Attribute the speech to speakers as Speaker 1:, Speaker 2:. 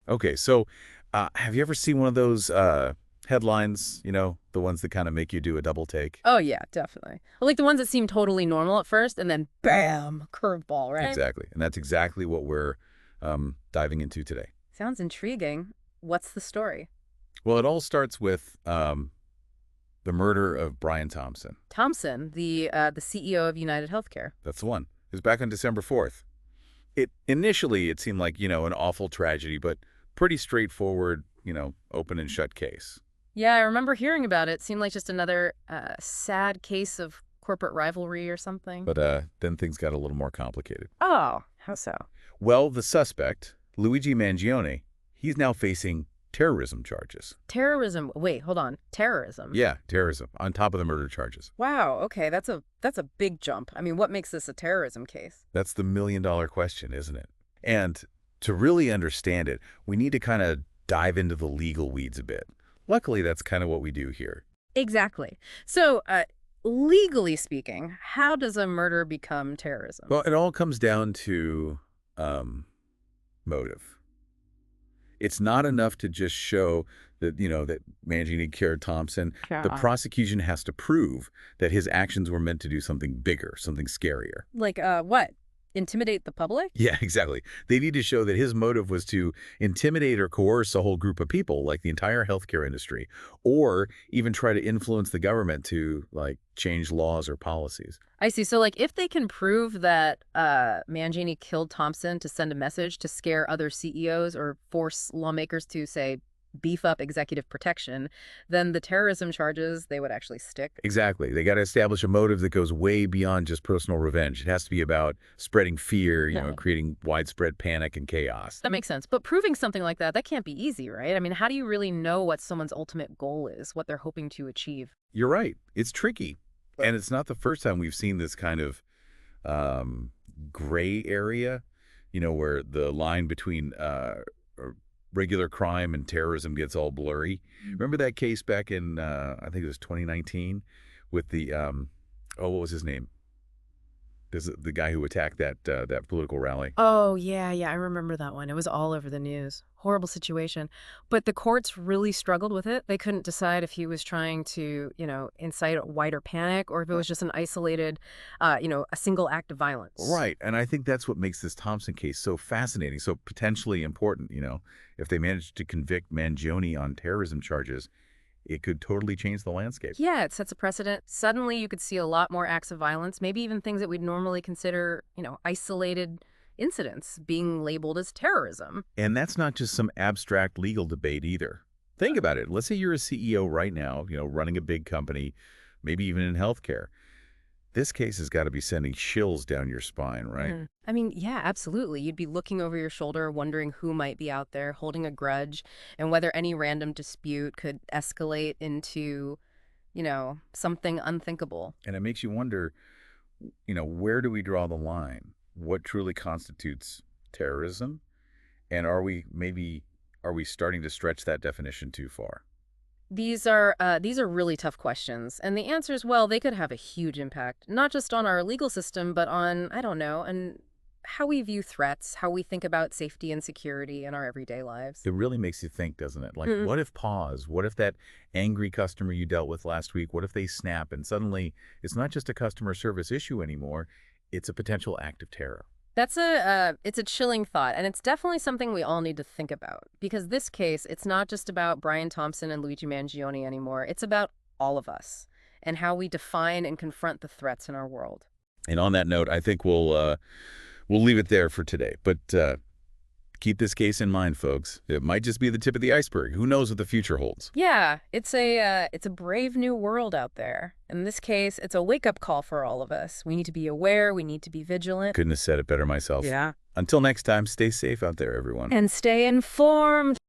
Speaker 1: Okay, so have you ever seen one of those headlines, the ones that kind of make you do a double take?
Speaker 2: Oh, yeah, definitely. Like the ones that seem totally normal at first, and then bam, curveball, right?
Speaker 1: Exactly. And that's exactly what we're diving into today.
Speaker 2: Sounds intriguing. What's the story?
Speaker 1: Well, it all starts with the murder of Brian Thompson.
Speaker 2: Thompson, the CEO of UnitedHealthcare.
Speaker 1: That's the one. It was back on December 4th. Initially, it seemed like, an awful tragedy, but pretty straightforward, open and shut case.
Speaker 2: Yeah, I remember hearing about it. Seemed like just another sad case of corporate rivalry or something.
Speaker 1: But then things got a little more complicated.
Speaker 2: Oh, how so?
Speaker 1: Well, the suspect, Luigi Mangione, he's now facing terrorism charges.
Speaker 2: Terrorism. Wait, hold on. Terrorism.
Speaker 1: Yeah, terrorism, on top of the murder charges.
Speaker 2: Wow. Okay, that's a big jump. I mean, what makes this a terrorism case?
Speaker 1: That's the million-dollar question, isn't it? And to really understand it, we need to kind of dive into the legal weeds a bit. Luckily, that's kind of what we do here.
Speaker 2: Exactly. So, legally speaking, how does a murder become terrorism?
Speaker 1: Well, it all comes down to motive. It's not enough to just show that, that Mangini killed Thompson. The
Speaker 2: Yeah.
Speaker 1: prosecution has to prove that his actions were meant to do something bigger, something scarier.
Speaker 2: Like, what? Intimidate the public?
Speaker 1: Yeah, exactly. They need to show that his motive was to intimidate or coerce a whole group of people, like the entire healthcare industry, or even try to influence the government to, change laws or policies.
Speaker 2: I see. So, like, if they can prove that Mangini killed Thompson to send a message to scare other CEOs or force lawmakers to, say, beef up executive protection, then the terrorism charges, they would actually stick.
Speaker 1: Exactly. They got to establish a motive that goes way beyond just personal revenge. It has to be about spreading fear,
Speaker 2: Yeah.
Speaker 1: creating widespread panic and chaos.
Speaker 2: That makes sense. But proving something like that can't be easy, right? I mean, how do you really know what someone's ultimate goal is, what they're hoping to achieve?
Speaker 1: You're right. It's tricky. And it's not the first time we've seen this kind of gray area, where the line between regular crime and terrorism gets all blurry. Remember that case back in, I think it was 2019, with the, what was his name? The guy who attacked that political rally.
Speaker 2: Oh, yeah, yeah, I remember that one. It was all over the news. Horrible situation. But the courts really struggled with it. They couldn't decide if he was trying to, incite a wider panic or if it was just an isolated, a single act of violence.
Speaker 1: Right. And I think that's what makes this Thompson case so fascinating, so potentially important. If they manage to convict Mangione on terrorism charges, it could totally change the landscape.
Speaker 2: Yeah, it sets a precedent. Suddenly you could see a lot more acts of violence, maybe even things that we'd normally consider, isolated incidents being labeled as terrorism.
Speaker 1: And that's not just some abstract legal debate either. Think about it. Let's say you're a CEO right now, running a big company, maybe even in healthcare. This case has got to be sending chills down your spine, right?
Speaker 2: I mean, yeah, absolutely. You'd be looking over your shoulder, wondering who might be out there holding a grudge and whether any random dispute could escalate into, something unthinkable.
Speaker 1: And it makes you wonder, where do we draw the line? What truly constitutes terrorism? And are we starting to stretch that definition too far?
Speaker 2: These are really tough questions, and the answer is, well, they could have a huge impact, not just on our legal system, but on, I don't know, and how we view threats, how we think about safety and security in our everyday lives.
Speaker 1: It really makes you think, doesn't it? Like,
Speaker 2: Mm.
Speaker 1: what if pause? What if that angry customer you dealt with last week, what if they snap and suddenly it's not just a customer service issue anymore, it's a potential act of terror?
Speaker 2: It's a chilling thought, and it's definitely something we all need to think about. Because this case, it's not just about Brian Thompson and Luigi Mangione anymore. It's about all of us and how we define and confront the threats in our world.
Speaker 1: And on that note, I think we'll leave it there for today. But keep this case in mind, folks. It might just be the tip of the iceberg. Who knows what the future holds?
Speaker 2: Yeah, it's a brave new world out there. In this case, it's a wake-up call for all of us. We need to be aware, we need to be vigilant.
Speaker 1: Couldn't have said it better myself.
Speaker 2: Yeah.
Speaker 1: Until next time, stay safe out there, everyone.
Speaker 2: And stay informed.